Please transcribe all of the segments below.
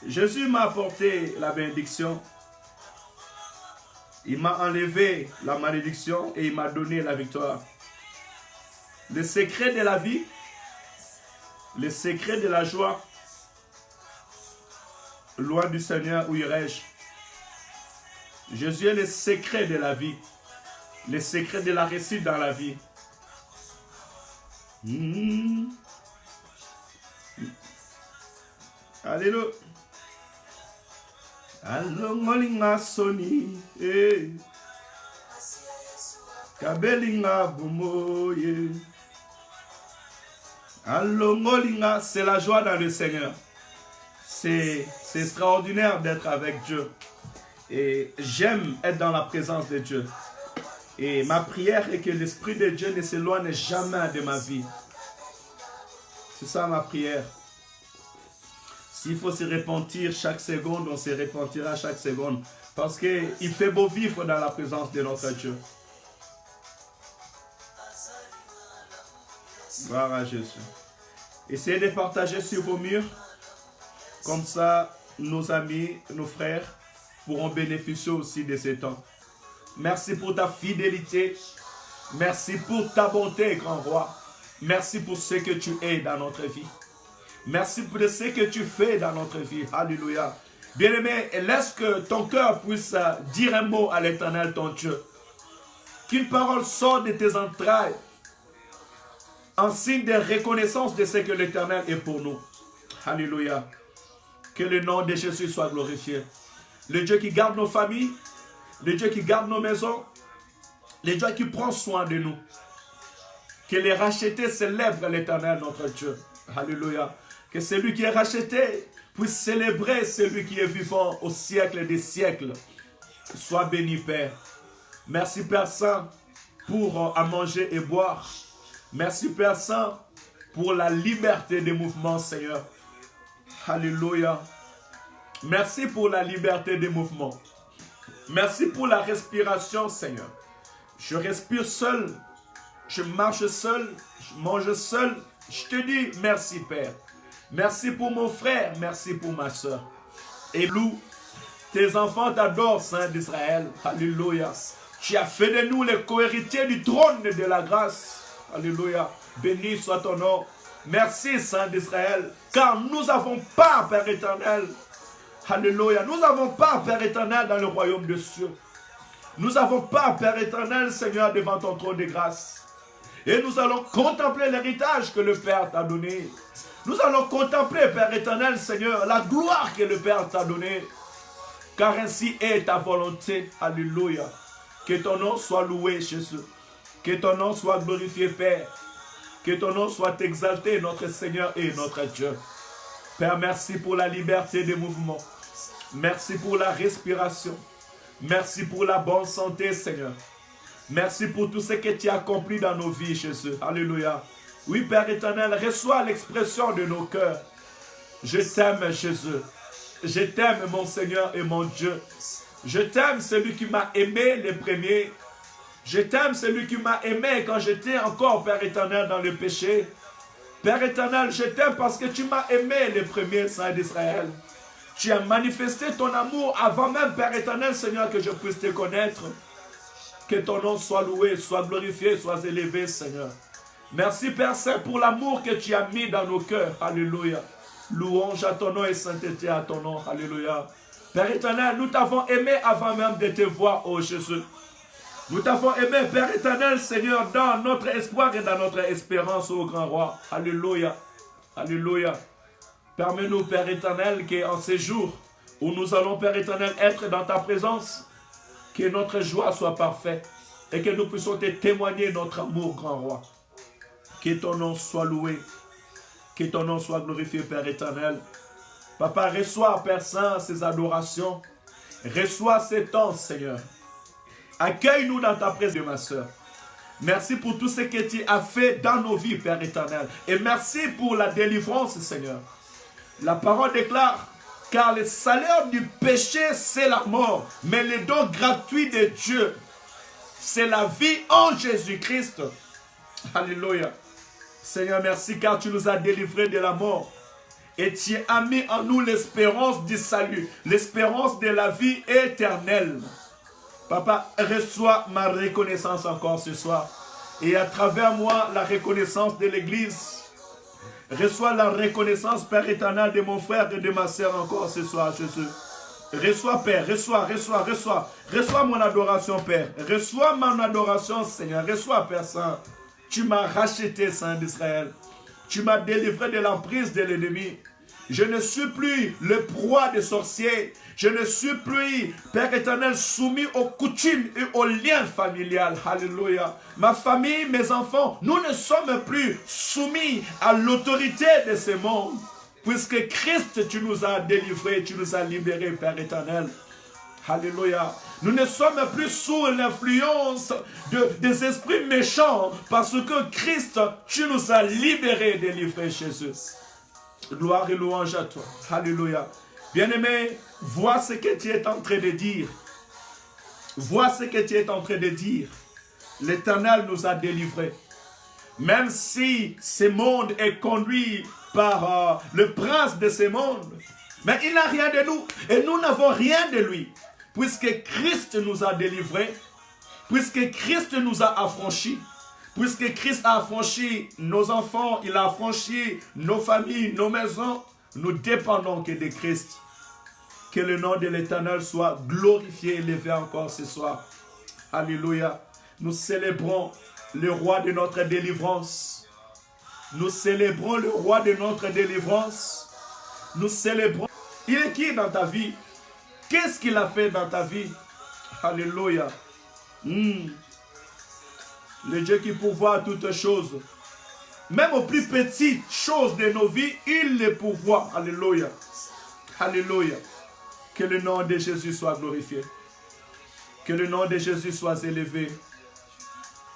Jésus m'a apporté la bénédiction. Il m'a enlevé la malédiction et il m'a donné la victoire. Le secret de la vie, le secret de la joie, loin du Seigneur, où irai-je? Jésus est le secret de la vie, le secret de la réussite dans la vie. Alléluia. Alongolinga soni, kabelinga bumoye. Alongolinga, c'est la joie dans le Seigneur. C'est extraordinaire d'être avec Dieu. Et j'aime être dans la présence de Dieu. Et ma prière est que l'Esprit de Dieu ne s'éloigne jamais de ma vie. C'est ça ma prière. S'il faut se repentir chaque seconde, on se repentira chaque seconde. Parce qu'il fait beau vivre dans la présence de notre Dieu. Gloire à Jésus. Essayez de partager sur vos murs. Comme ça, nos amis, nos frères pourront bénéficier aussi de ce temps. Merci pour ta fidélité. Merci pour ta bonté, grand roi. Merci pour ce que tu es dans notre vie. Merci pour ce que tu fais dans notre vie. Alléluia. Bien-aimé, laisse que ton cœur puisse dire un mot à l'Éternel, ton Dieu. Qu'une parole sorte de tes entrailles en signe de reconnaissance de ce que l'Éternel est pour nous. Alléluia. Que le nom de Jésus soit glorifié. Le Dieu qui garde nos familles, le Dieu qui garde nos maisons, le Dieu qui prend soin de nous. Que les rachetés célèbrent l'Éternel, notre Dieu. Alléluia. Que celui qui est racheté puisse célébrer celui qui est vivant au siècle des siècles. Sois béni, Père. Merci, Père Saint, pour à manger et boire. Merci, Père Saint, pour la liberté des mouvements, Seigneur. Alléluia. Merci pour la liberté des mouvements. Merci pour la respiration, Seigneur. Je respire seul. Je marche seul. Je mange seul. Je te dis merci, Père. Merci pour mon frère. Merci pour ma soeur. Et loue, tes enfants t'adorent, Saint d'Israël. Alléluia. Tu as fait de nous les co-héritiers du trône de la grâce. Alléluia. Béni soit ton nom. Merci, Saint d'Israël. Car nous avons part, Père éternel. Alléluia. Nous avons part, Père éternel, dans le royaume des cieux. Nous avons part, Père éternel, Seigneur, devant ton trône de grâce. Et nous allons contempler l'héritage que le Père t'a donné. Nous allons contempler, Père éternel, Seigneur, la gloire que le Père t'a donnée. Car ainsi est ta volonté. Alléluia. Que ton nom soit loué, Jésus. Que ton nom soit glorifié, Père. Que ton nom soit exalté, notre Seigneur et notre Dieu. Père, merci pour la liberté des mouvements. Merci pour la respiration. Merci pour la bonne santé, Seigneur. Merci pour tout ce que tu as accompli dans nos vies, Jésus. Alléluia. Oui, Père éternel, reçois l'expression de nos cœurs. Je t'aime, Jésus. Je t'aime, mon Seigneur et mon Dieu. Je t'aime, celui qui m'a aimé le premier. Je t'aime, celui qui m'a aimé quand j'étais encore, Père éternel, dans le péché. Père éternel, je t'aime parce que tu m'as aimé le premier, Saint d'Israël. Tu as manifesté ton amour avant même, Père éternel, Seigneur, que je puisse te connaître. Que ton nom soit loué, soit glorifié, soit élevé, Seigneur. Merci, Père Saint, pour l'amour que tu as mis dans nos cœurs. Alléluia. Louange à ton nom et sainteté à ton nom. Alléluia. Père éternel, nous t'avons aimé avant même de te voir, ô Jésus. Nous t'avons aimé, Père éternel, Seigneur, dans notre espoir et dans notre espérance, ô grand roi. Alléluia. Alléluia. Permets-nous, Père éternel, qu'en ces jours où nous allons, Père éternel, être dans ta présence, que notre joie soit parfaite et que nous puissions te témoigner notre amour, grand roi. Que ton nom soit loué, que ton nom soit glorifié, Père éternel. Papa, reçois, Père Saint, ces adorations. Reçois ces temps, Seigneur. Accueille-nous dans ta présence, ma soeur. Merci pour tout ce que tu as fait dans nos vies, Père éternel. Et merci pour la délivrance, Seigneur. La parole déclare, car le salaire du péché, c'est la mort. Mais le don gratuit de Dieu, c'est la vie en Jésus-Christ. Alléluia. Seigneur, merci car tu nous as délivrés de la mort. Et tu as mis en nous l'espérance du salut, l'espérance de la vie éternelle. Papa, reçois ma reconnaissance encore ce soir. Et à travers moi, la reconnaissance de l'Église. Reçois la reconnaissance, Père éternel, de mon frère et de ma sœur encore ce soir, Jésus. Reçois, Père, reçois. Reçois mon adoration, Père. Reçois mon adoration, Seigneur. Reçois, Père Saint. Tu m'as racheté, Saint d'Israël. Tu m'as délivré de l'emprise de l'ennemi. Je ne suis plus le proie des sorciers. Je ne suis plus, Père éternel, soumis aux coutumes et aux liens familiales. Alléluia. Ma famille, mes enfants, nous ne sommes plus soumis à l'autorité de ce monde. Puisque Christ, tu nous as délivrés, tu nous as libérés, Père éternel. Alléluia. Nous ne sommes plus sous l'influence des esprits méchants. Parce que Christ, tu nous as libérés, délivrés, Jésus. Gloire et louange à toi. Alléluia. Bien-aimé, vois ce que tu es en train de dire. Vois ce que tu es en train de dire. L'Éternel nous a délivrés. Même si ce monde est conduit par le prince de ce monde, mais il n'a rien de nous. Et nous n'avons rien de lui. Puisque Christ nous a délivrés, puisque Christ nous a affranchis, puisque Christ a affranchi nos enfants, il a affranchi nos familles, nos maisons, nous dépendons que de Christ. Que le nom de l'Éternel soit glorifié et élevé encore ce soir. Alléluia. Nous célébrons le roi de notre délivrance. Nous célébrons le roi de notre délivrance. Nous célébrons. Il est qui dans ta vie? Qu'est-ce qu'il a fait dans ta vie? Alléluia. Le Dieu qui pourvoit toutes choses. Même aux plus petites choses de nos vies, il les pourvoit. Alléluia. Alléluia. Que le nom de Jésus soit glorifié. Que le nom de Jésus soit élevé.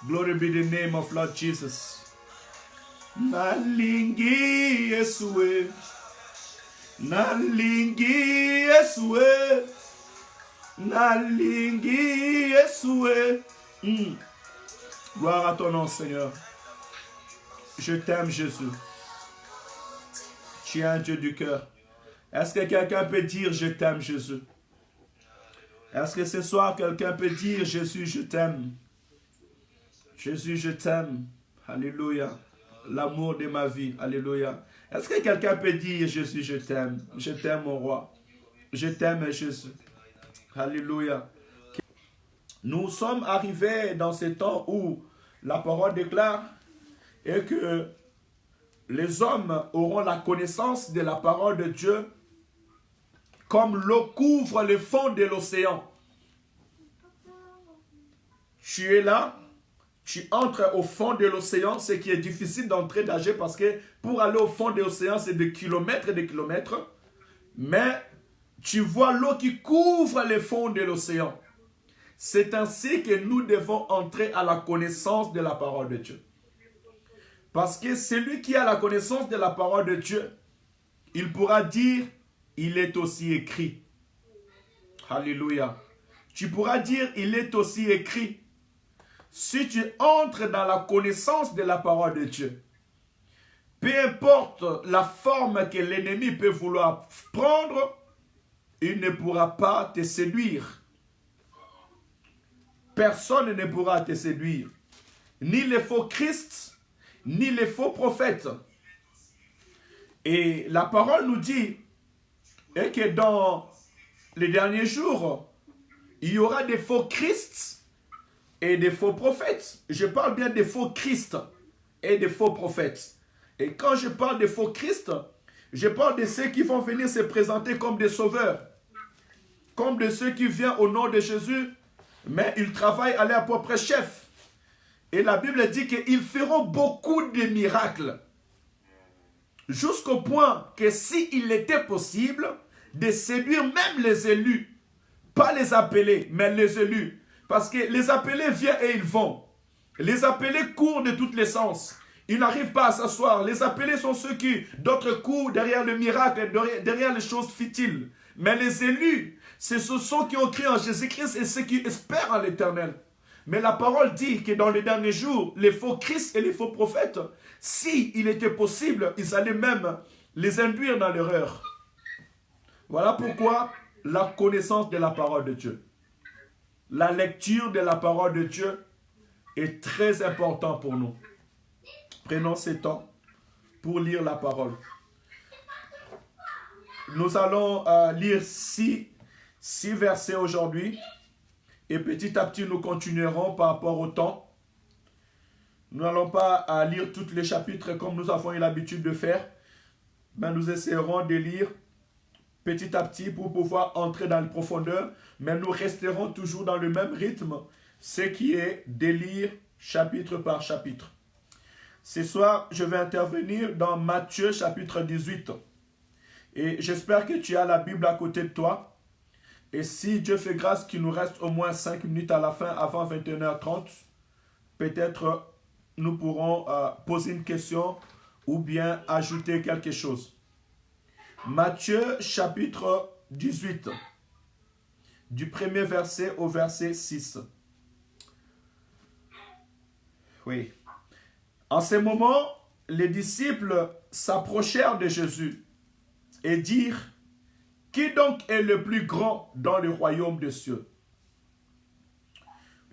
Glory be the name of Lord Jesus. Nalingi Yesue. Nalingi Yesue. Nalingi Yesue. Gloire à ton nom, Seigneur. Je t'aime, Jésus. Tu es un Dieu du cœur. Est-ce que quelqu'un peut dire je t'aime, Jésus? Est-ce que ce soir quelqu'un peut dire Jésus, je t'aime? Jésus, je t'aime. Alléluia. L'amour de ma vie. Alléluia. Est-ce que quelqu'un peut dire Jésus, je t'aime? Je t'aime, mon roi. Je t'aime, Jésus. Alléluia. Nous sommes arrivés dans ce temps où la parole déclare et que les hommes auront la connaissance de la parole de Dieu comme l'eau couvre le fond de l'océan. Tu es là, tu entres au fond de l'océan, ce qui est difficile d'entrer d'âge parce que pour aller au fond de l'océan, c'est des kilomètres et des kilomètres. Mais tu vois l'eau qui couvre le fond de l'océan. C'est ainsi que nous devons entrer à la connaissance de la parole de Dieu. Parce que celui qui a la connaissance de la parole de Dieu, il pourra dire, il est aussi écrit. Alléluia. Tu pourras dire, il est aussi écrit. Si tu entres dans la connaissance de la parole de Dieu, peu importe la forme que l'ennemi peut vouloir prendre, il ne pourra pas te séduire. Personne ne pourra te séduire. Ni les faux Christ, ni les faux prophètes. Et la parole nous dit que dans les derniers jours, il y aura des faux Christ et des faux prophètes. Je parle bien des faux Christ et des faux prophètes. Et quand je parle des faux Christ, je parle de ceux qui vont venir se présenter comme des sauveurs. Comme de ceux qui viennent au nom de Jésus, mais ils travaillent à leur propre chef. Et la Bible dit qu'ils feront beaucoup de miracles. Jusqu'au point que s'il était possible de séduire même les élus, pas les appelés, mais les élus. Parce que les appelés viennent et ils vont. Les appelés courent de tous les sens. Ils n'arrivent pas à s'asseoir. Les appelés sont ceux qui, d'autres courent derrière le miracle, derrière les choses futiles. Mais les élus, c'est ceux qui ont cru en Jésus-Christ et ceux qui espèrent en l'Éternel. Mais la parole dit que dans les derniers jours, les faux Christ et les faux prophètes, si il était possible, ils allaient même les induire dans l'erreur. Voilà pourquoi la connaissance de la parole de Dieu, la lecture de la parole de Dieu est très important pour nous. Prenons ce temps pour lire la parole. Nous allons lire six versets aujourd'hui et petit à petit nous continuerons par rapport au temps. Nous n'allons pas lire tous les chapitres comme nous avons eu l'habitude de faire, mais nous essaierons de lire petit à petit pour pouvoir entrer dans les profondeurs, mais nous resterons toujours dans le même rythme, ce qui est de lire chapitre par chapitre. Ce soir, je vais intervenir dans Matthieu chapitre 18. Et j'espère que tu as la Bible à côté de toi. Et si Dieu fait grâce qu'il nous reste au moins 5 minutes à la fin, avant 21h30, peut-être nous pourrons poser une question ou bien ajouter quelque chose. Matthieu chapitre 18, du premier verset au verset 6. Oui. En ce moment, les disciples s'approchèrent de Jésus et dirent: qui donc est le plus grand dans le royaume des cieux?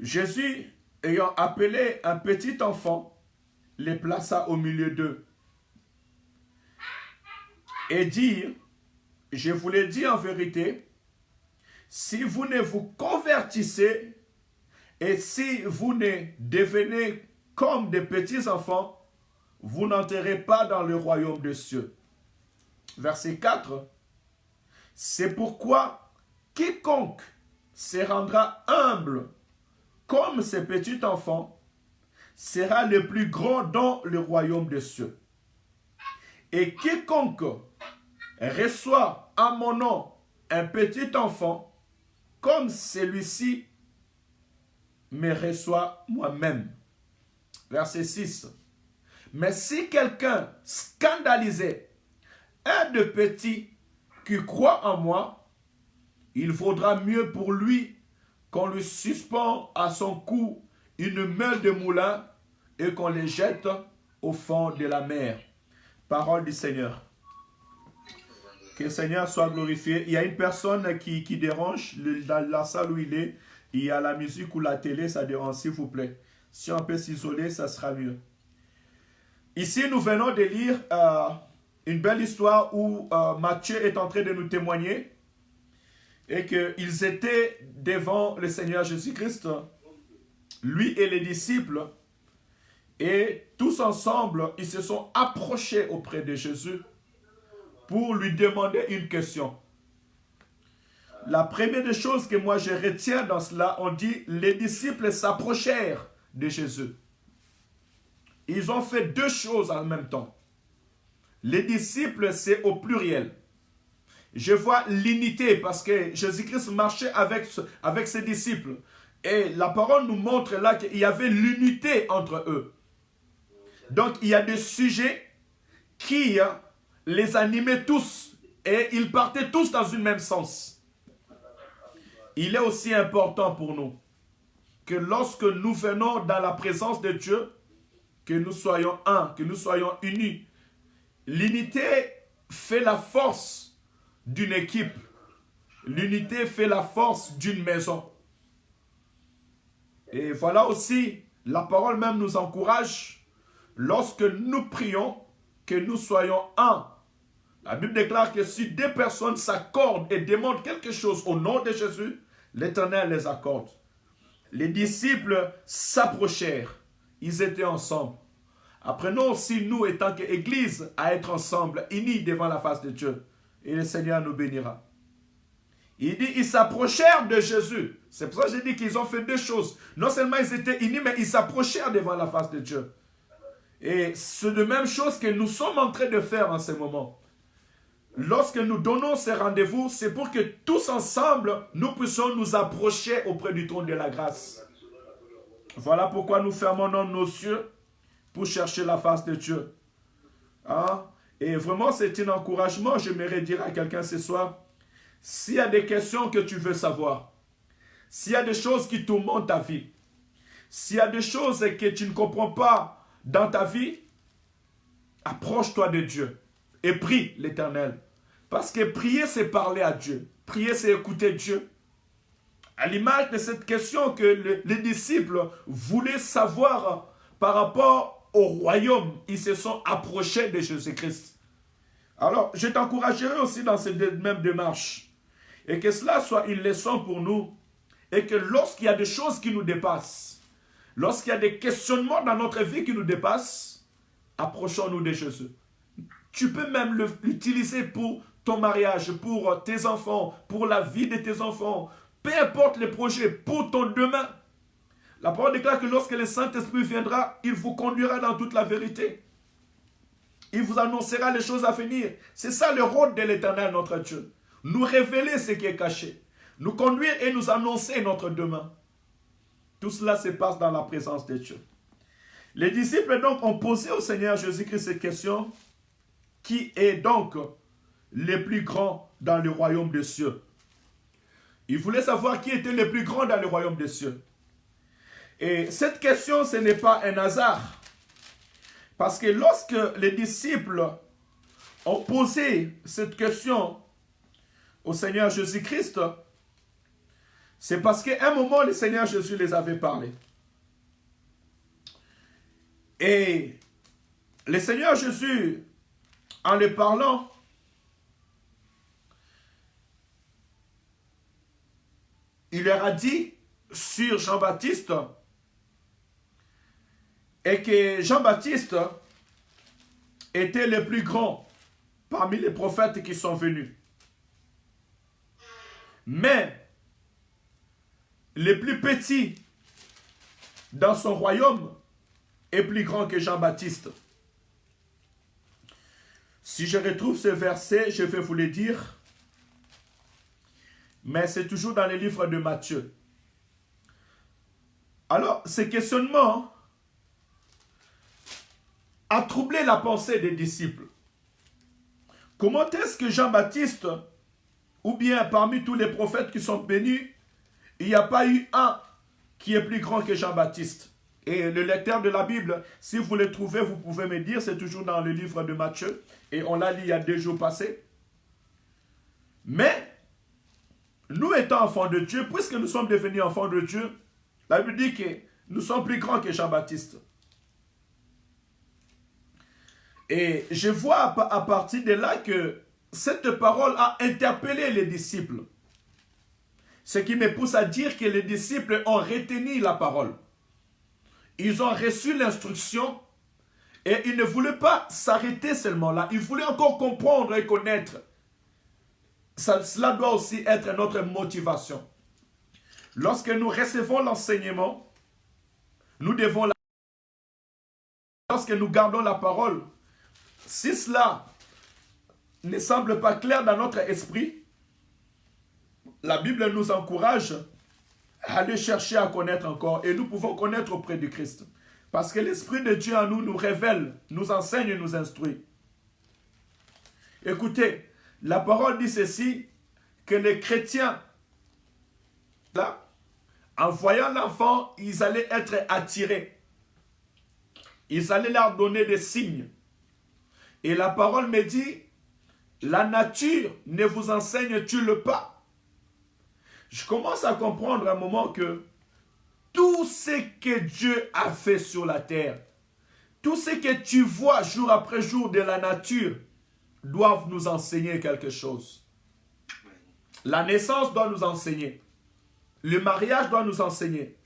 Jésus, ayant appelé un petit enfant, les plaça au milieu d'eux et dit: je vous l'ai dit en vérité, si vous ne vous convertissez et si vous ne devenez comme des petits enfants, vous n'entrerez pas dans le royaume des cieux. Verset 4. C'est pourquoi quiconque se rendra humble comme ces petits enfants sera le plus grand dans le royaume des cieux. Et quiconque reçoit à mon nom un petit enfant, comme celui-ci me reçoit moi-même. Verset 6. Mais si quelqu'un scandalisait un de petits qui croit en moi, il vaudra mieux pour lui qu'on lui suspend à son cou une meule de moulin et qu'on les jette au fond de la mer. Parole du Seigneur. Que le Seigneur soit glorifié. Il y a une personne qui dérange dans la salle où il est. Il y a la musique ou la télé, ça dérange, s'il vous plaît. Si on peut s'isoler, ça sera mieux. Ici, nous venons de lire une belle histoire où Matthieu est en train de nous témoigner et qu'ils étaient devant le Seigneur Jésus-Christ, lui et les disciples, et tous ensemble, ils se sont approchés auprès de Jésus pour lui demander une question. La première des choses que moi je retiens dans cela, on dit les disciples s'approchèrent de Jésus. Ils ont fait deux choses en même temps. Les disciples, c'est au pluriel. Je vois l'unité parce que Jésus-Christ marchait avec ses disciples. Et la parole nous montre là qu'il y avait l'unité entre eux. Donc il y a des sujets qui les animaient tous et ils partaient tous dans un même sens. Il est aussi important pour nous que lorsque nous venons dans la présence de Dieu, que nous soyons un, que nous soyons unis. L'unité fait la force d'une équipe. L'unité fait la force d'une maison. Et voilà aussi, la parole même nous encourage, lorsque nous prions, que nous soyons un. La Bible déclare que si deux personnes s'accordent et demandent quelque chose au nom de Jésus, l'Éternel les accorde. Les disciples s'approchèrent. Ils étaient ensemble. Apprenons aussi, nous, étant qu'Église, à être ensemble, unis devant la face de Dieu. Et le Seigneur nous bénira. Il dit, ils s'approchèrent de Jésus. C'est pour ça que j'ai dit qu'ils ont fait deux choses. Non seulement ils étaient unis, mais ils s'approchèrent devant la face de Dieu. Et c'est la même chose que nous sommes en train de faire en ce moment. Lorsque nous donnons ces rendez-vous, c'est pour que tous ensemble, nous puissions nous approcher auprès du trône de la grâce. Voilà pourquoi nous fermons nos yeux pour chercher la face de Dieu. Hein? Et vraiment, c'est un encouragement. J'aimerais dire à quelqu'un ce soir, s'il y a des questions que tu veux savoir, s'il y a des choses qui tourmentent ta vie, s'il y a des choses que tu ne comprends pas dans ta vie, approche-toi de Dieu et prie l'Éternel. Parce que prier, c'est parler à Dieu. Prier, c'est écouter Dieu. À l'image de cette question que les disciples voulaient savoir par rapport au royaume, ils se sont approchés de Jésus-Christ. Alors, je t'encouragerai aussi dans cette même démarche. Et que cela soit une leçon pour nous. Et que lorsqu'il y a des choses qui nous dépassent, lorsqu'il y a des questionnements dans notre vie qui nous dépassent, approchons-nous de Jésus. Tu peux même l'utiliser pour ton mariage, pour tes enfants, pour la vie de tes enfants. Peu importe les projets, pour ton demain. La parole déclare que lorsque le Saint-Esprit viendra, il vous conduira dans toute la vérité. Il vous annoncera les choses à venir. C'est ça le rôle de l'Éternel, notre Dieu. Nous révéler ce qui est caché. Nous conduire et nous annoncer notre demain. Tout cela se passe dans la présence de Dieu. Les disciples donc ont posé au Seigneur Jésus-Christ cette question. Qui est donc le plus grand dans le royaume des cieux? Ils voulaient savoir qui était le plus grand dans le royaume des cieux. Et cette question, ce n'est pas un hasard. Parce que lorsque les disciples ont posé cette question au Seigneur Jésus-Christ, c'est parce qu'à un moment, le Seigneur Jésus les avait parlé. Et le Seigneur Jésus, en les parlant, il leur a dit sur Jean-Baptiste, et que Jean-Baptiste était le plus grand parmi les prophètes qui sont venus. Mais le plus petit dans son royaume est plus grand que Jean-Baptiste. Si je retrouve ce verset, je vais vous le dire. Mais c'est toujours dans le livre de Matthieu. Alors, ce questionnement a troublé la pensée des disciples. Comment est-ce que Jean-Baptiste, ou bien parmi tous les prophètes qui sont bénis, il n'y a pas eu un qui est plus grand que Jean-Baptiste? Et le lecteur de la Bible, si vous le trouvez, vous pouvez me dire, c'est toujours dans le livre de Matthieu, et on l'a lu il y a 2 jours passés. Mais, nous étant enfants de Dieu, puisque nous sommes devenus enfants de Dieu, la Bible dit que nous sommes plus grands que Jean-Baptiste. Et je vois à partir de là que cette parole a interpellé les disciples. Ce qui me pousse à dire que les disciples ont retenu la parole. Ils ont reçu l'instruction et ils ne voulaient pas s'arrêter seulement là. Ils voulaient encore comprendre et connaître. Cela doit aussi être notre motivation. Lorsque nous recevons l'enseignement, nous devons lorsque nous gardons la parole, si cela ne semble pas clair dans notre esprit, la Bible nous encourage à aller chercher à connaître encore. Et nous pouvons connaître auprès du Christ. Parce que l'Esprit de Dieu en nous nous révèle, nous enseigne et nous instruit. Écoutez, la parole dit ceci, que les chrétiens, là, en voyant l'enfant, ils allaient être attirés. Ils allaient leur donner des signes. Et la parole me dit, la nature ne vous enseigne-t-il pas? Je commence à comprendre à un moment que tout ce que Dieu a fait sur la terre, tout ce que tu vois jour après jour de la nature, doivent nous enseigner quelque chose. La naissance doit nous enseigner. Le mariage doit nous enseigner.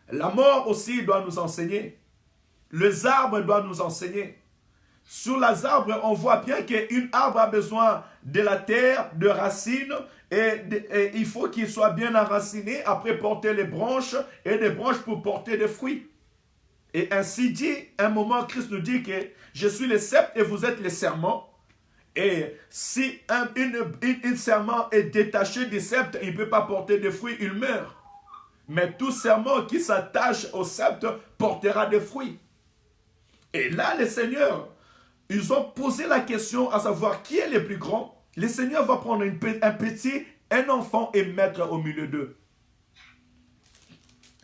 La mort aussi doit nous enseigner. Les arbres doivent nous enseigner. Sur les arbres, on voit bien qu'un arbre a besoin de la terre, de racines, et il faut qu'il soit bien enraciné, après porter les branches, et des branches pour porter des fruits. Et ainsi dit, un moment, Christ nous dit que je suis le cep et vous êtes les serments. Et si une serment est détaché du sceptre, il ne peut pas porter de fruits, il meurt. Mais tout serment qui s'attache au sceptre portera des fruits. Et là, le Seigneur, ils ont posé la question à savoir qui est le plus grand. Le Seigneur va prendre un petit, un enfant et mettre au milieu d'eux.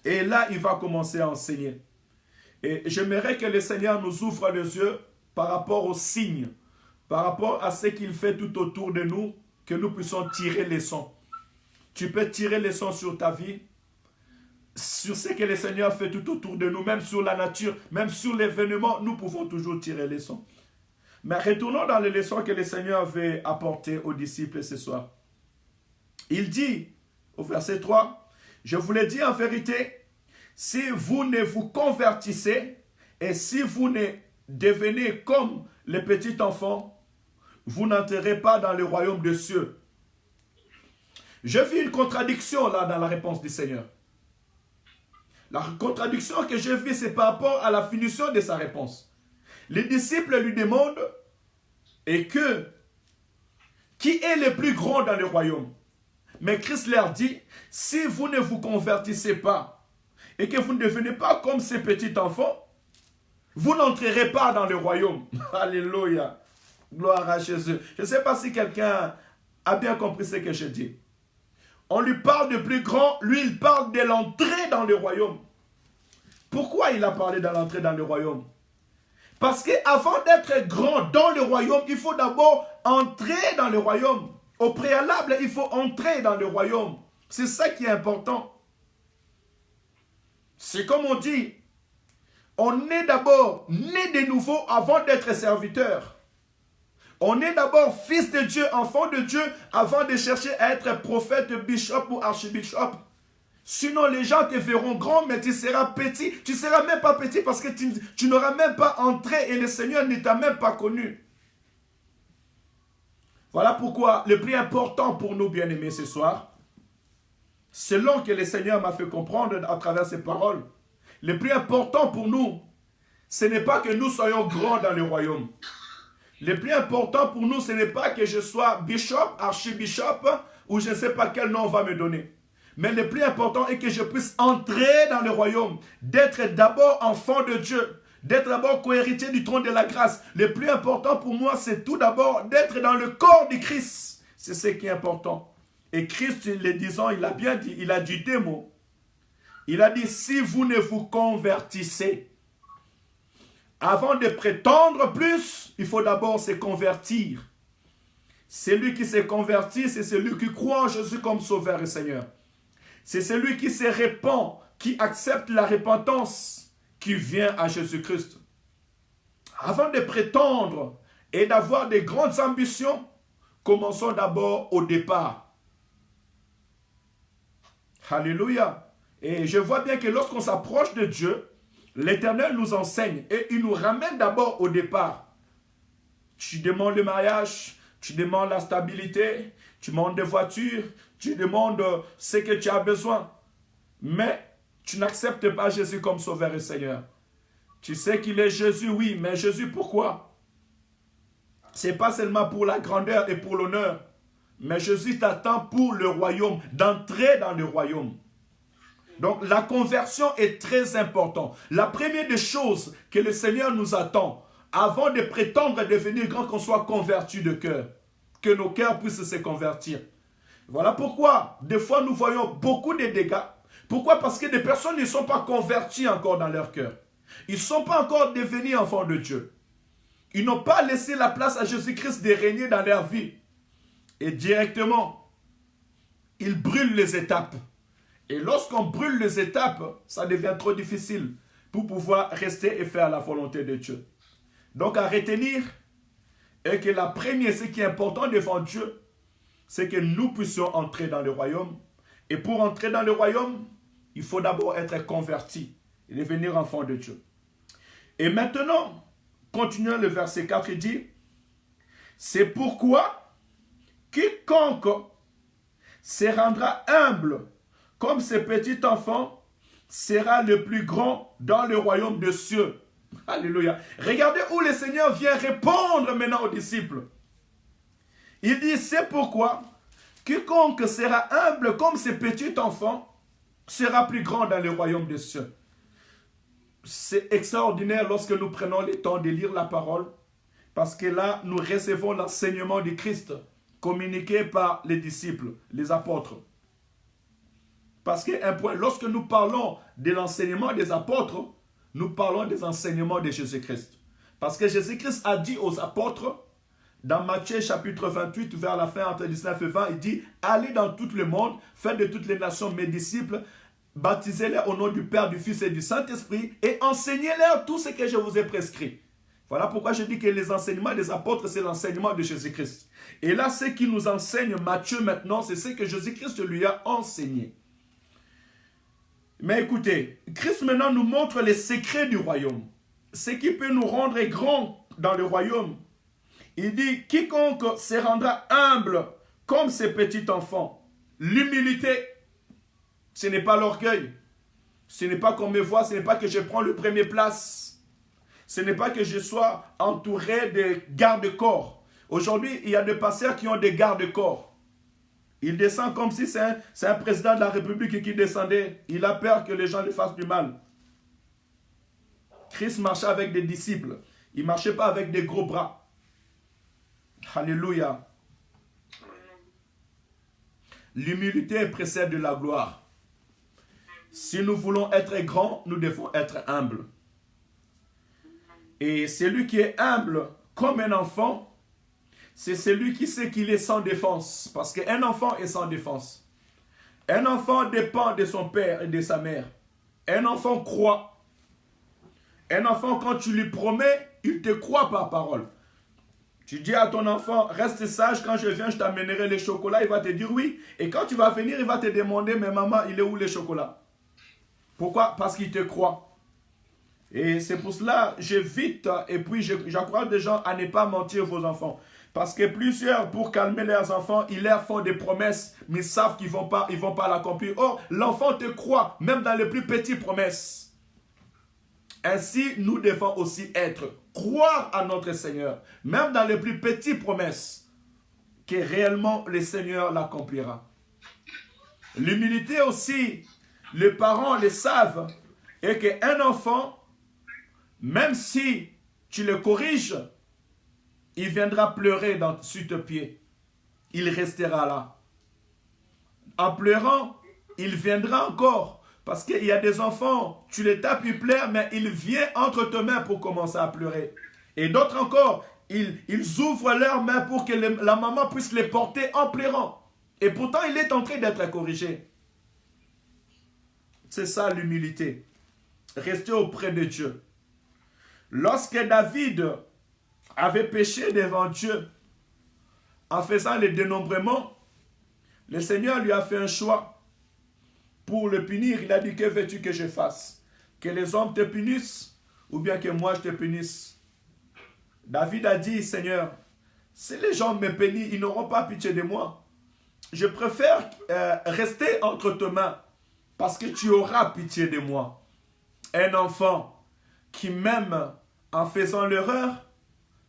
Et là, il va commencer à enseigner. Et j'aimerais que le Seigneur nous ouvre les yeux par rapport aux signes par rapport à ce qu'il fait tout autour de nous, que nous puissions tirer les leçons. Tu peux tirer les leçons sur ta vie, sur ce que le Seigneur fait tout autour de nous, même sur la nature, même sur l'événement, nous pouvons toujours tirer les leçons. Mais retournons dans les leçons que le Seigneur veut apporter aux disciples ce soir. Il dit, au verset 3, « Je vous le dis en vérité, si vous ne vous convertissez et si vous ne devenez comme les petits enfants, vous n'entrerez pas dans le royaume des cieux. » Je vis une contradiction là dans la réponse du Seigneur. La contradiction que je vis, c'est par rapport à la finition de sa réponse. Les disciples lui demandent, et que, qui est le plus grand dans le royaume? Mais Christ leur dit, si vous ne vous convertissez pas, et que vous ne devenez pas comme ces petits enfants, vous n'entrerez pas dans le royaume. Alléluia. Gloire à Jésus. Je ne sais pas si quelqu'un a bien compris ce que je dis. On lui parle de plus grand, lui il parle de l'entrée dans le royaume. Pourquoi il a parlé de l'entrée dans le royaume? Parce qu'avant d'être grand dans le royaume, il faut d'abord entrer dans le royaume. Au préalable, il faut entrer dans le royaume. C'est ça qui est important. C'est comme on dit, on est d'abord né de nouveau avant d'être serviteur. On est d'abord fils de Dieu, enfant de Dieu, avant de chercher à être prophète, bishop ou archibishop. Sinon, les gens te verront grand, mais tu seras petit. Tu ne seras même pas petit parce que tu n'auras même pas entré et le Seigneur ne t'a même pas connu. Voilà pourquoi le plus important pour nous, bien-aimés, ce soir, selon que le Seigneur m'a fait comprendre à travers ses paroles, le plus important pour nous, ce n'est pas que nous soyons grands dans le royaume. Le plus important pour nous, ce n'est pas que je sois bishop, archibishop, ou je ne sais pas quel nom on va me donner. Mais le plus important est que je puisse entrer dans le royaume, d'être d'abord enfant de Dieu, d'être d'abord co-héritier du trône de la grâce. Le plus important pour moi, c'est tout d'abord d'être dans le corps du Christ. C'est ce qui est important. Et Christ, le disant, il a bien dit, il a dit deux mots. Il a dit, si vous ne vous convertissez, avant de prétendre plus, il faut d'abord se convertir. Celui qui se convertit, c'est celui qui croit en Jésus comme Sauveur et Seigneur. C'est celui qui se répand, qui accepte la repentance, qui vient à Jésus-Christ. Avant de prétendre et d'avoir de grandes ambitions, commençons d'abord au départ. Alléluia. Et je vois bien que lorsqu'on s'approche de Dieu, l'Éternel nous enseigne et il nous ramène d'abord au départ. Tu demandes le mariage, tu demandes la stabilité, tu demandes des voitures, tu demandes ce que tu as besoin. Mais tu n'acceptes pas Jésus comme Sauveur et Seigneur. Tu sais qu'il est Jésus, oui, mais Jésus pourquoi? Ce n'est pas seulement pour la grandeur et pour l'honneur, mais Jésus t'attend pour le royaume, d'entrer dans le royaume. Donc la conversion est très importante. La première des choses que le Seigneur nous attend, avant de prétendre devenir grand, qu'on soit converti de cœur. Que nos cœurs puissent se convertir. Voilà pourquoi, des fois, nous voyons beaucoup de dégâts. Pourquoi? Parce que des personnes ne sont pas converties encore dans leur cœur. Ils ne sont pas encore devenus enfants de Dieu. Ils n'ont pas laissé la place à Jésus-Christ de régner dans leur vie. Et directement, ils brûlent les étapes. Et lorsqu'on brûle les étapes, ça devient trop difficile pour pouvoir rester et faire la volonté de Dieu. Donc à retenir est que la première, ce qui est important devant Dieu, c'est que nous puissions entrer dans le royaume. Et pour entrer dans le royaume, il faut d'abord être converti et devenir enfant de Dieu. Et maintenant, continuons le verset 4, il dit, « C'est pourquoi quiconque se rendra humble comme ce petit enfant sera le plus grand dans le royaume des cieux. » Alléluia. Regardez où le Seigneur vient répondre maintenant aux disciples. Il dit, c'est pourquoi quiconque sera humble comme ce petit enfant sera plus grand dans le royaume des cieux. C'est extraordinaire lorsque nous prenons le temps de lire la parole, parce que là, nous recevons l'enseignement du Christ communiqué par les disciples, les apôtres. Parce qu'un point, lorsque nous parlons de l'enseignement des apôtres, nous parlons des enseignements de Jésus-Christ. Parce que Jésus-Christ a dit aux apôtres Dans Matthieu chapitre 28, vers la fin, entre 19 et 20, il dit, allez dans tout le monde, faites de toutes les nations mes disciples, baptisez-les au nom du Père, du Fils et du Saint-Esprit, et enseignez-leur tout ce que je vous ai prescrit. Voilà pourquoi je dis que les enseignements des apôtres, c'est l'enseignement de Jésus-Christ. Et là, ce qui nous enseigne Matthieu maintenant, c'est ce que Jésus-Christ lui a enseigné. Mais écoutez, Christ maintenant nous montre les secrets du royaume. Ce qui peut nous rendre grands dans le royaume. Il dit, quiconque se rendra humble comme ces petits enfants. L'humilité, ce n'est pas l'orgueil. Ce n'est pas qu'on me voit, ce n'est pas que je prends le premier place. Ce n'est pas que je sois entouré de garde-corps. Aujourd'hui, il y a des pasteurs qui ont des garde-corps. Il descend comme si c'est un président de la République qui descendait. Il a peur que les gens lui fassent du mal. Christ marchait avec des disciples. Il ne marchait pas avec des gros bras. Alléluia. L'humilité précède de la gloire. Si nous voulons être grands, nous devons être humbles. Et celui qui est humble comme un enfant, c'est celui qui sait qu'il est sans défense. Parce qu'un enfant est sans défense. Un enfant dépend de son père et de sa mère. Un enfant croit. Un enfant, quand tu lui promets, il te croit par parole. Tu dis à ton enfant, reste sage, quand je viens, je t'amènerai les chocolats. Il va te dire oui. Et quand tu vas venir, il va te demander, mais maman, il est où les chocolats? Pourquoi? Parce qu'il te croit. Et c'est pour cela, j'évite, et puis j'encourage des gens à ne pas mentir vos enfants. Parce que plusieurs, pour calmer leurs enfants, ils leur font des promesses, mais ils savent qu'ils ne vont pas l'accomplir. Or, l'enfant te croit, même dans les plus petites promesses. Ainsi, nous devons aussi être, croire à notre Seigneur, même dans les plus petites promesses, que réellement le Seigneur l'accomplira. L'humilité aussi, les parents le savent, et qu'un enfant, même si tu le corriges, il viendra pleurer sur tes pieds. Il restera là. En pleurant, il viendra encore. Parce qu'il y a des enfants, tu les tapes, ils pleurent, mais il vient entre tes mains pour commencer à pleurer. Et d'autres encore, ils ouvrent leurs mains pour que la maman puisse les porter en pleurant. Et pourtant, il est en train d'être corrigé. C'est ça l'humilité. Rester auprès de Dieu. Lorsque David avait péché devant Dieu, en faisant le dénombrement, le Seigneur lui a fait un choix. Pour le punir, il a dit, que veux-tu que je fasse? Que les hommes te punissent ou bien que moi je te punisse? David a dit, Seigneur, si les gens me punissent, ils n'auront pas pitié de moi. Je préfère rester entre tes mains parce que tu auras pitié de moi. Un enfant qui, même en faisant l'erreur,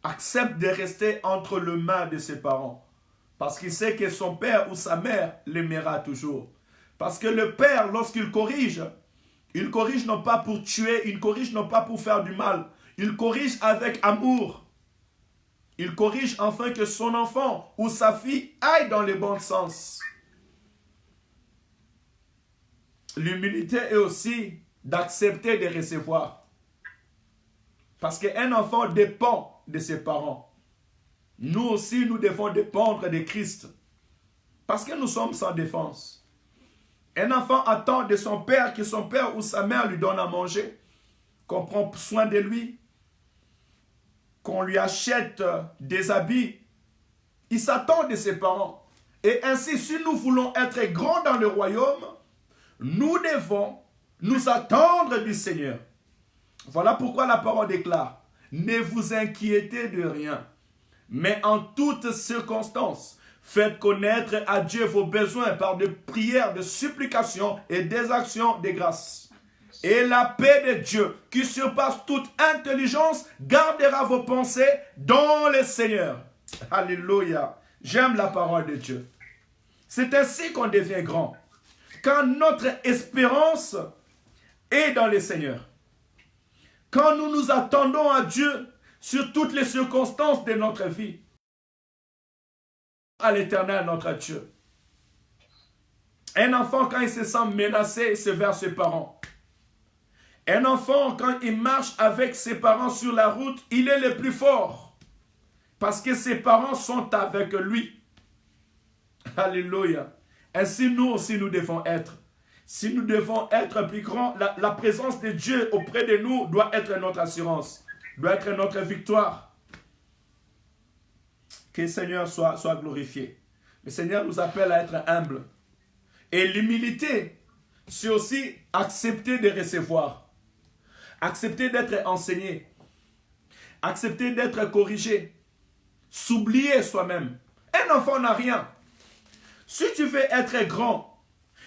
accepte de rester entre les mains de ses parents parce qu'il sait que son père ou sa mère l'aimera toujours. Parce que le père, lorsqu'il corrige non pas pour tuer, il corrige non pas pour faire du mal. Il corrige avec amour. Il corrige afin que son enfant ou sa fille aille dans le bon sens. L'humilité est aussi d'accepter de recevoir. Parce qu'un enfant dépend de ses parents. Nous aussi, nous devons dépendre de Christ. Parce que nous sommes sans défense. Un enfant attend de son père que son père ou sa mère lui donne à manger, qu'on prend soin de lui, qu'on lui achète des habits. Il s'attend de ses parents. Et ainsi, si nous voulons être grands dans le royaume, nous devons nous attendre du Seigneur. Voilà pourquoi la parole déclare, ne vous inquiétez de rien, mais en toutes circonstances, faites connaître à Dieu vos besoins par des prières, des supplications et des actions de grâce. Et la paix de Dieu, qui surpasse toute intelligence, gardera vos pensées dans le Seigneur. Alléluia. J'aime la parole de Dieu. C'est ainsi qu'on devient grand. Quand notre espérance est dans le Seigneur. Quand nous nous attendons à Dieu sur toutes les circonstances de notre vie. À l'Éternel, notre Dieu. Un enfant, quand il se sent menacé, il se vers ses parents. Un enfant, quand il marche avec ses parents sur la route, il est le plus fort. Parce que ses parents sont avec lui. Alléluia. Ainsi, nous aussi, nous devons être. Si nous devons être plus grands, la présence de Dieu auprès de nous doit être notre assurance, doit être notre victoire. Que le Seigneur soit glorifié. Le Seigneur nous appelle à être humbles. Et l'humilité, c'est aussi accepter de recevoir, accepter d'être enseigné, accepter d'être corrigé, s'oublier soi-même. Un enfant n'a rien. Si tu veux être grand,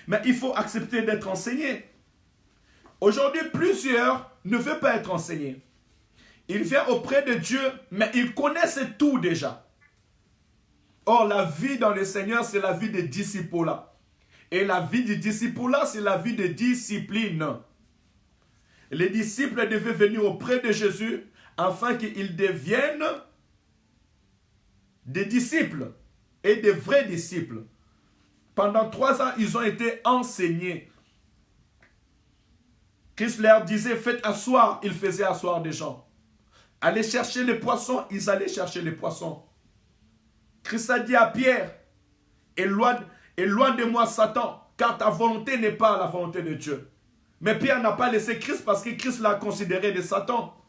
mais il faut accepter d'être enseigné. Aujourd'hui, plusieurs ne veulent pas être enseignés. Ils viennent auprès de Dieu, mais ils connaissent tout déjà. Or, la vie dans le Seigneur, c'est la vie des disciples. Et la vie du disciple, c'est la vie de discipline. Les disciples devaient venir auprès de Jésus afin qu'ils deviennent des disciples et des vrais disciples. Pendant 3 ans, ils ont été enseignés. Christ leur disait, faites asseoir. Il faisait asseoir des gens. Allez chercher les poissons. Ils allaient chercher les poissons. Christ a dit à Pierre, éloigne de moi Satan, car ta volonté n'est pas la volonté de Dieu. Mais Pierre n'a pas laissé Christ parce que Christ l'a considéré de Satan.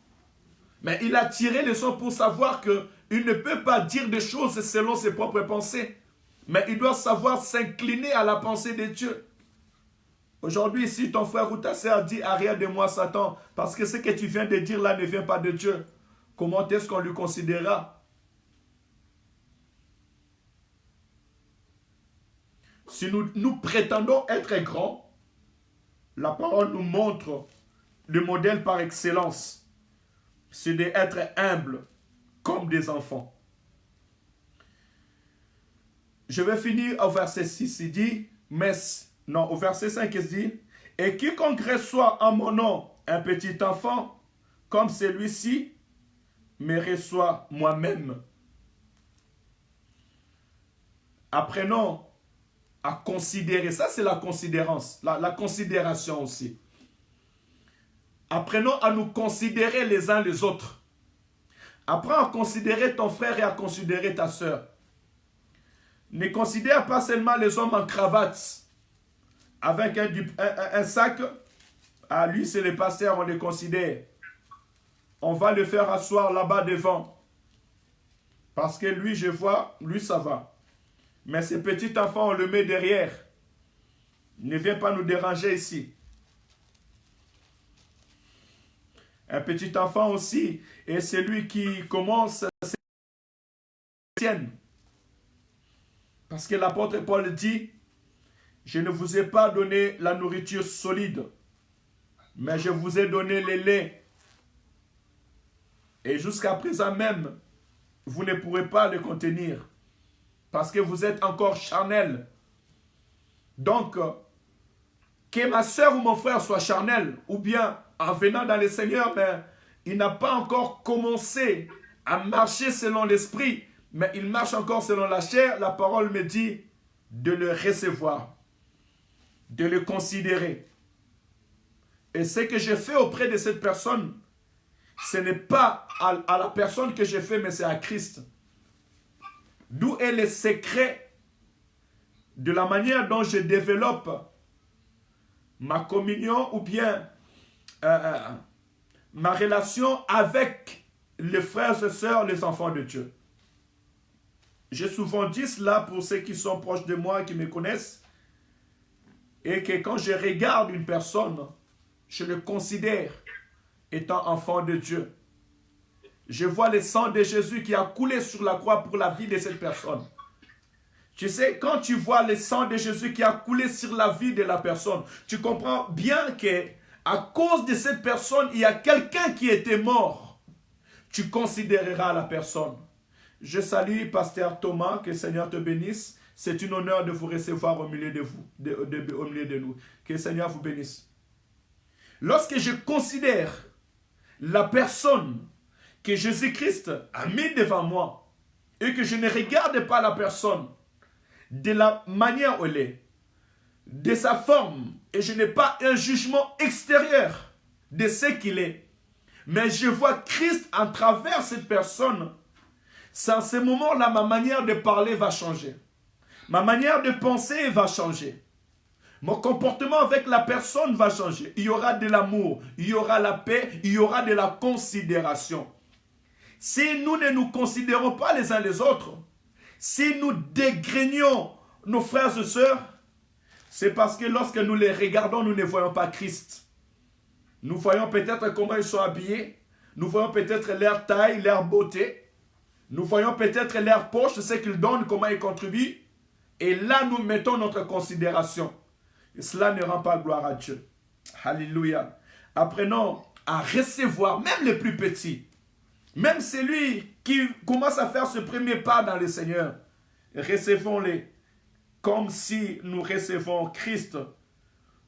Mais il a tiré le son pour savoir qu'il ne peut pas dire des choses selon ses propres pensées. Mais il doit savoir s'incliner à la pensée de Dieu. Aujourd'hui, si ton frère ou ta sœur dit arrière de moi Satan, parce que ce que tu viens de dire là ne vient pas de Dieu, comment est-ce qu'on lui considérera? Si nous prétendons être grands, la parole nous montre le modèle par excellence. C'est d'être humble comme des enfants. Je vais finir au verset 6, il dit, au verset 5, il dit, et quiconque reçoit en mon nom un petit enfant, comme celui-ci, me reçoit moi-même. Apprenons à considérer, ça c'est la considérance, la considération aussi. Apprenons à nous considérer les uns les autres. Apprends à considérer ton frère et à considérer ta sœur. Ne considère pas seulement les hommes en cravate, avec un sac. Ah, lui c'est le pasteur, on le considère. On va le faire asseoir là-bas devant. Parce que lui, je vois, lui ça va. Mais ce petit enfant, on le met derrière. Ne viens pas nous déranger ici. Un petit enfant aussi est celui qui commence ses chrétiennes. Parce que l'apôtre Paul dit, je ne vous ai pas donné la nourriture solide, mais je vous ai donné le lait. Et jusqu'à présent même, vous ne pourrez pas le contenir. Parce que vous êtes encore charnel. Donc, que ma soeur ou mon frère soit charnel, ou bien en venant dans le Seigneur, mais il n'a pas encore commencé à marcher selon l'esprit, mais il marche encore selon la chair, la parole me dit de le recevoir, de le considérer. Et ce que je fais auprès de cette personne, ce n'est pas à la personne que je fais, mais c'est à Christ. D'où est le secret de la manière dont je développe ma communion ou bien ma relation avec les frères et sœurs, les enfants de Dieu. J'ai souvent dit cela pour ceux qui sont proches de moi, qui me connaissent, et que quand je regarde une personne, je le considère étant enfant de Dieu. Je vois le sang de Jésus qui a coulé sur la croix pour la vie de cette personne. Tu sais, quand tu vois le sang de Jésus qui a coulé sur la vie de la personne, tu comprends bien que à cause de cette personne, il y a quelqu'un qui était mort. Tu considéreras la personne. Je salue Pasteur Thomas, que le Seigneur te bénisse. C'est un honneur de vous recevoir au milieu de vous, au milieu de nous. Que le Seigneur vous bénisse. Lorsque je considère la personne que Jésus-Christ a mis devant moi et que je ne regarde pas la personne de la manière où elle est, de sa forme, et je n'ai pas un jugement extérieur de ce qu'il est, mais je vois Christ en travers cette personne, c'est en ces moments-là, ma manière de parler va changer. Ma manière de penser va changer. Mon comportement avec la personne va changer. Il y aura de l'amour, il y aura la paix, il y aura de la considération. Si nous ne nous considérons pas les uns les autres, si nous dégraignons nos frères et sœurs, c'est parce que lorsque nous les regardons, nous ne voyons pas Christ. Nous voyons peut-être comment ils sont habillés, nous voyons peut-être leur taille, leur beauté, nous voyons peut-être leur poche, ce qu'ils donnent, comment ils contribuent, et là nous mettons notre considération. Et cela ne rend pas gloire à Dieu. Alléluia. Apprenons à recevoir, même les plus petits, même celui qui commence à faire ce premier pas dans le Seigneur. Recevons-les comme si nous recevons Christ.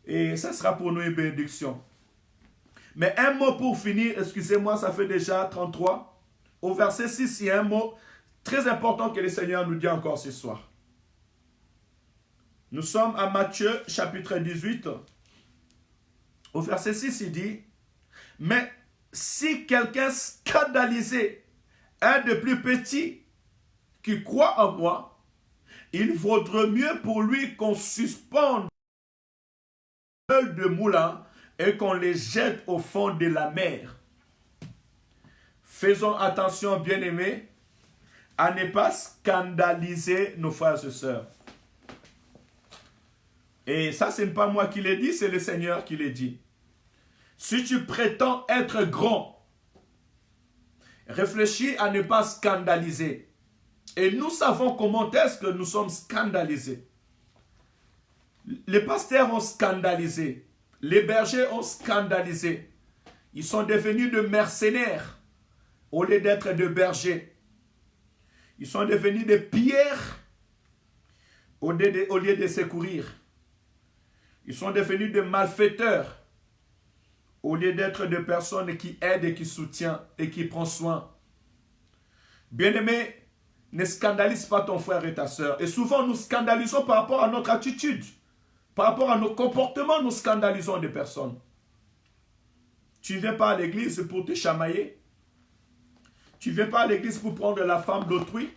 Et ça sera pour nous une bénédiction. Mais un mot pour finir, excusez-moi, ça fait déjà 33. Au verset 6, il y a un mot très important que le Seigneur nous dit encore ce soir. Nous sommes à Matthieu chapitre 18. Au verset 6, il dit, « Mais si quelqu'un scandalisait un des plus petits qui croit en moi, il vaudrait mieux pour lui qu'on suspende de moulin et qu'on les jette au fond de la mer. » Faisons attention, bien-aimés, à ne pas scandaliser nos frères et sœurs. Et ça, ce n'est pas moi qui l'ai dit, c'est le Seigneur qui l'a dit. Si tu prétends être grand, réfléchis à ne pas scandaliser. Et nous savons comment est-ce que nous sommes scandalisés. Les pasteurs ont scandalisé. Les bergers ont scandalisé. Ils sont devenus de mercenaires au lieu d'être de bergers. Ils sont devenus des pierres au lieu de secourir. Ils sont devenus des malfaiteurs au lieu d'être des personnes qui aident et qui soutiennent et qui prennent soin. Bien-aimé, ne scandalise pas ton frère et ta soeur. Et souvent, nous scandalisons par rapport à notre attitude. Par rapport à nos comportements, nous scandalisons des personnes. Tu ne viens pas à l'église pour te chamailler. Tu ne viens pas à l'église pour prendre la femme d'autrui.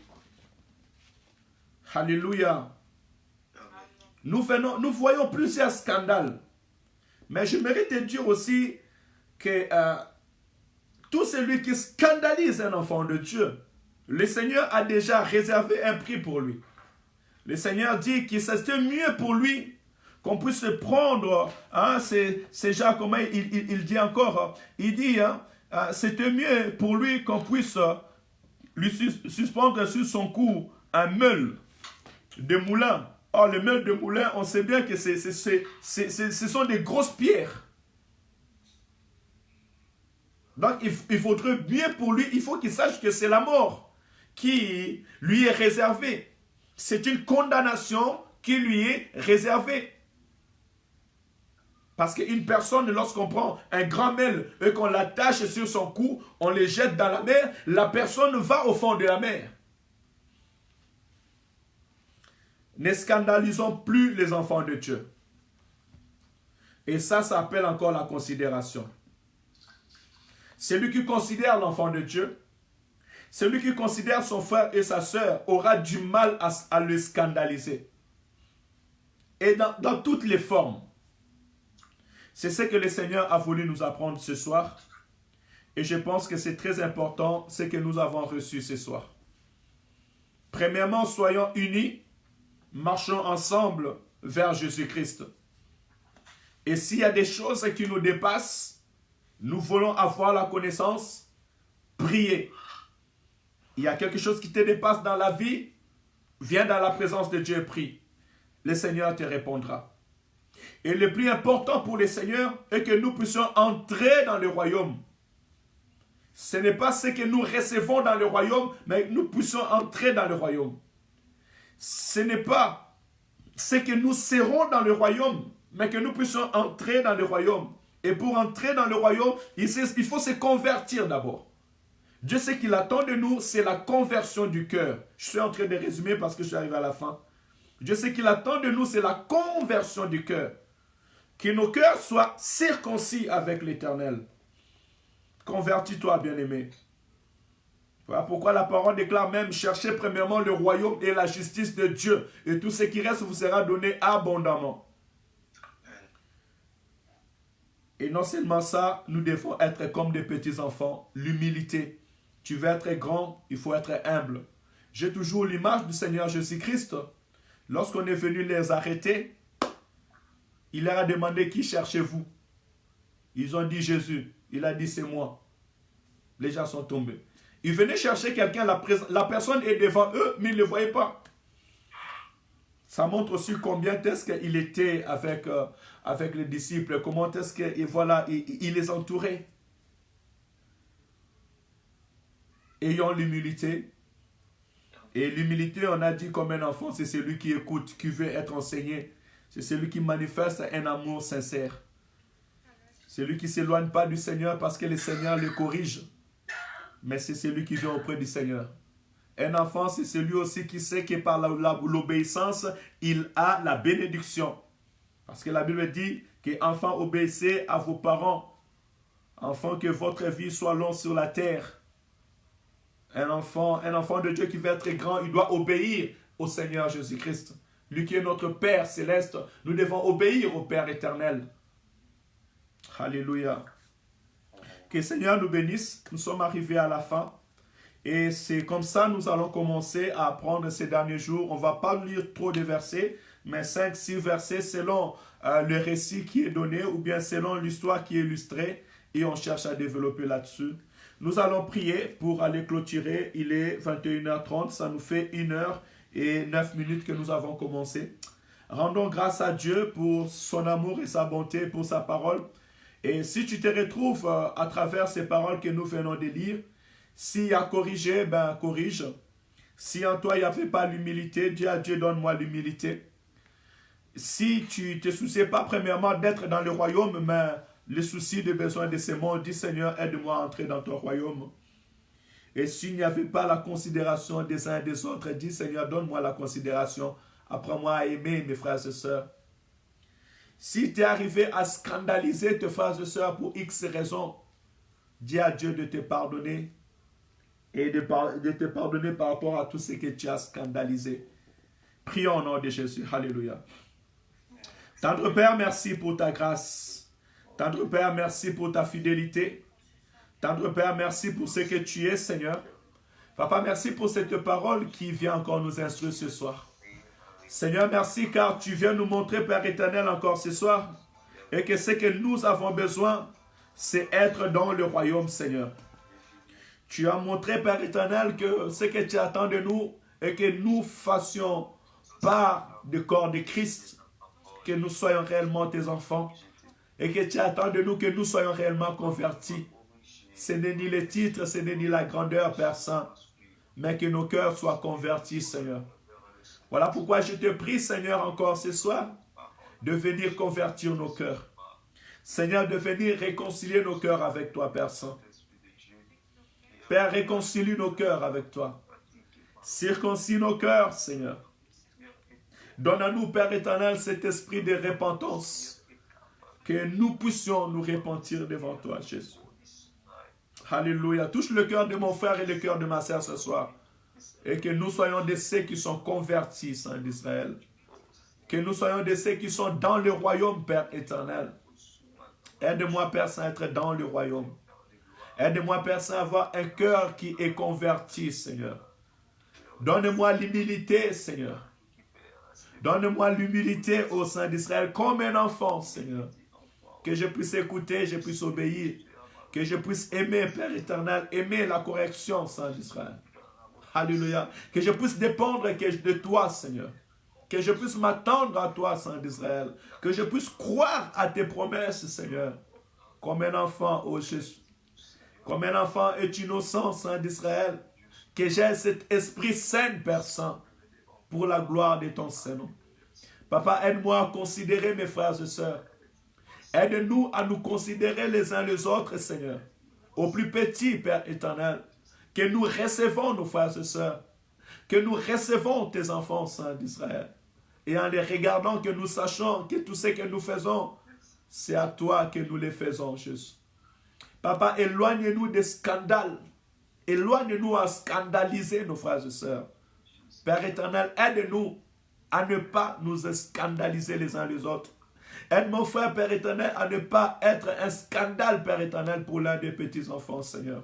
Alléluia. Nous voyons plusieurs scandales. Mais je mérite de dire aussi que tout celui qui scandalise un enfant de Dieu, le Seigneur a déjà réservé un prix pour lui. Le Seigneur dit que c'était mieux pour lui qu'on puisse se prendre, hein, c'est Jacques, comment il dit encore, il dit, hein, c'était mieux pour lui qu'on puisse lui suspendre sur son cou un meule de moulin. Or, le meule de moulin, on sait bien que ce sont des grosses pierres. Donc, il faudrait bien pour lui, il faut qu'il sache que c'est la mort qui lui est réservée. C'est une condamnation qui lui est réservée. Parce qu'une personne, lorsqu'on prend un grand mêle et qu'on l'attache sur son cou, on le jette dans la mer, la personne va au fond de la mer. Ne scandalisons plus les enfants de Dieu. Et ça s'appelle encore la considération. Celui qui considère l'enfant de Dieu, celui qui considère son frère et sa sœur aura du mal à le scandaliser. Et dans toutes les formes. C'est ce que le Seigneur a voulu nous apprendre ce soir. Et je pense que c'est très important ce que nous avons reçu ce soir. Premièrement, soyons unis. Marchons ensemble vers Jésus-Christ. Et s'il y a des choses qui nous dépassent, nous voulons avoir la connaissance, prier. Il y a quelque chose qui te dépasse dans la vie, viens dans la présence de Dieu et prie. Le Seigneur te répondra. Et le plus important pour le Seigneur est que nous puissions entrer dans le royaume. Ce n'est pas ce que nous recevons dans le royaume, mais que nous puissions entrer dans le royaume. Ce n'est pas ce que nous serons dans le royaume, mais que nous puissions entrer dans le royaume. Et pour entrer dans le royaume, il faut se convertir d'abord. Dieu, ce qu'il attend de nous, c'est la conversion du cœur. Je suis en train de résumer parce que je suis arrivé à la fin. Dieu, ce qu'il attend de nous, c'est la conversion du cœur. Que nos cœurs soient circoncis avec l'Éternel. Convertis-toi, bien-aimé. Voilà pourquoi la parole déclare même, cherchez premièrement le royaume et la justice de Dieu, et tout ce qui reste vous sera donné abondamment. Et non seulement ça, nous devons être comme des petits enfants, l'humilité. Tu veux être grand, il faut être humble. J'ai toujours l'image du Seigneur Jésus-Christ. Lorsqu'on est venu les arrêter, il leur a demandé qui cherchez-vous. Ils ont dit Jésus. Il a dit c'est moi. Les gens sont tombés. Ils venaient chercher quelqu'un, la personne est devant eux, mais ils ne le voyaient pas. Ça montre aussi combien est-ce qu'il était avec les disciples, comment est-ce qu'il voilà, il les entourait. Ayant l'humilité. Et l'humilité, on a dit comme un enfant, c'est celui qui écoute, qui veut être enseigné. C'est celui qui manifeste un amour sincère. Celui qui ne s'éloigne pas du Seigneur parce que le Seigneur le corrige. Mais c'est celui qui vient auprès du Seigneur. Un enfant, c'est celui aussi qui sait que par l'obéissance, il a la bénédiction. Parce que la Bible dit que enfants, obéissez à vos parents. Enfants, que votre vie soit longue sur la terre. Un enfant de Dieu qui veut être grand, il doit obéir au Seigneur Jésus-Christ. Lui qui est notre Père céleste, nous devons obéir au Père éternel. Alléluia. Que le Seigneur nous bénisse. Nous sommes arrivés à la fin. Et c'est comme ça nous allons commencer à apprendre ces derniers jours. On ne va pas lire trop de versets, mais 5-6 versets selon le récit qui est donné ou bien selon l'histoire qui est illustrée. Et on cherche à développer là-dessus. Nous allons prier pour aller clôturer. Il est 21h30. Ça nous fait 1h09 que nous avons commencé. Rendons grâce à Dieu pour son amour et sa bonté, pour sa parole. Et si tu te retrouves à travers ces paroles que nous venons de lire, s'il y a corrigé, ben corrige. Si en toi il n'y avait pas l'humilité, dis à Dieu, donne-moi l'humilité. Si tu ne te soucies pas premièrement d'être dans le royaume, mais le souci des besoins de ce monde, dis Seigneur, aide-moi à entrer dans ton royaume. Et s'il n'y avait pas la considération des uns et des autres, dis Seigneur, donne-moi la considération. Apprends-moi à aimer mes frères et sœurs. Si tu es arrivé à scandaliser tes frères et sœurs pour X raisons, dis à Dieu de te pardonner et de te pardonner par rapport à tout ce que tu as scandalisé. Prions au nom de Jésus. Alléluia. Tendre Père, merci pour ta grâce. Tendre Père, merci pour ta fidélité. Tendre Père, merci pour ce que tu es, Seigneur. Papa, merci pour cette parole qui vient encore nous instruire ce soir. Seigneur, merci car tu viens nous montrer, Père éternel, encore ce soir. Et que ce que nous avons besoin, c'est être dans le royaume, Seigneur. Tu as montré, Père éternel, que ce que tu attends de nous est que nous fassions part du corps de Christ, que nous soyons réellement tes enfants, et que tu attends de nous que nous soyons réellement convertis. Ce n'est ni le titre, ce n'est ni la grandeur, Père Saint, mais que nos cœurs soient convertis, Seigneur. Voilà pourquoi je te prie, Seigneur, encore ce soir, de venir convertir nos cœurs. Seigneur, de venir réconcilier nos cœurs avec toi, Père Saint. Père, réconcilie nos cœurs avec toi. Circoncis nos cœurs, Seigneur. Donne à nous, Père éternel, cet esprit de repentance, que nous puissions nous repentir devant toi, Jésus. Alléluia. Touche le cœur de mon frère et le cœur de ma sœur ce soir. Et que nous soyons de ceux qui sont convertis, Saint d'Israël. Que nous soyons de ceux qui sont dans le royaume, Père éternel. Aide-moi, Père Saint, à être dans le royaume. Aide-moi, Père Saint, à avoir un cœur qui est converti, Seigneur. Donne-moi l'humilité, Seigneur. Donne-moi l'humilité au Saint d'Israël comme un enfant, Seigneur. Que je puisse écouter, je puisse obéir. Que je puisse aimer, Père éternel, aimer la correction, Saint d'Israël. Alléluia. Que je puisse dépendre de toi, Seigneur. Que je puisse m'attendre à toi, Saint d'Israël. Que je puisse croire à tes promesses, Seigneur. Comme un enfant, ô Jésus. Comme un enfant est innocent, Saint d'Israël. Que j'ai cet esprit saint, Père Saint, pour la gloire de ton Saint-Nom. Papa, aide-moi à considérer mes frères et sœurs. Aide-nous à nous considérer les uns les autres, Seigneur. Au plus petit, Père éternel. Que nous recevons nos frères et sœurs. Que nous recevons tes enfants, Saint d'Israël. Et en les regardant, que nous sachions que tout ce que nous faisons, c'est à toi que nous les faisons, Jésus. Papa, éloigne-nous des scandales. éloigne-nous à scandaliser nos frères et sœurs. Père éternel, aide-nous à ne pas nous scandaliser les uns les autres. Aide mon frère, Père éternel, à ne pas être un scandale, Père éternel, pour l'un des petits-enfants, Seigneur.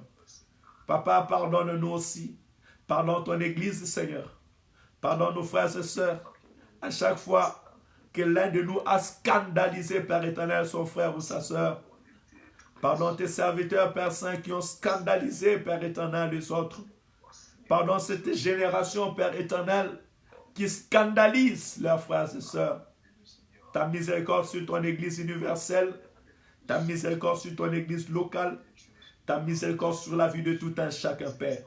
Papa, pardonne-nous aussi. Pardonne ton Église, Seigneur. Pardonne nos frères et sœurs. À chaque fois que l'un de nous a scandalisé, Père éternel, son frère ou sa sœur. Pardonne tes serviteurs, Père Saint, qui ont scandalisé, Père éternel, les autres. Pardonne cette génération, Père éternel, qui scandalise leurs frères et sœurs. Ta miséricorde sur ton Église universelle, ta miséricorde sur ton Église locale, ta miséricorde sur la vie de tout un chacun, Père.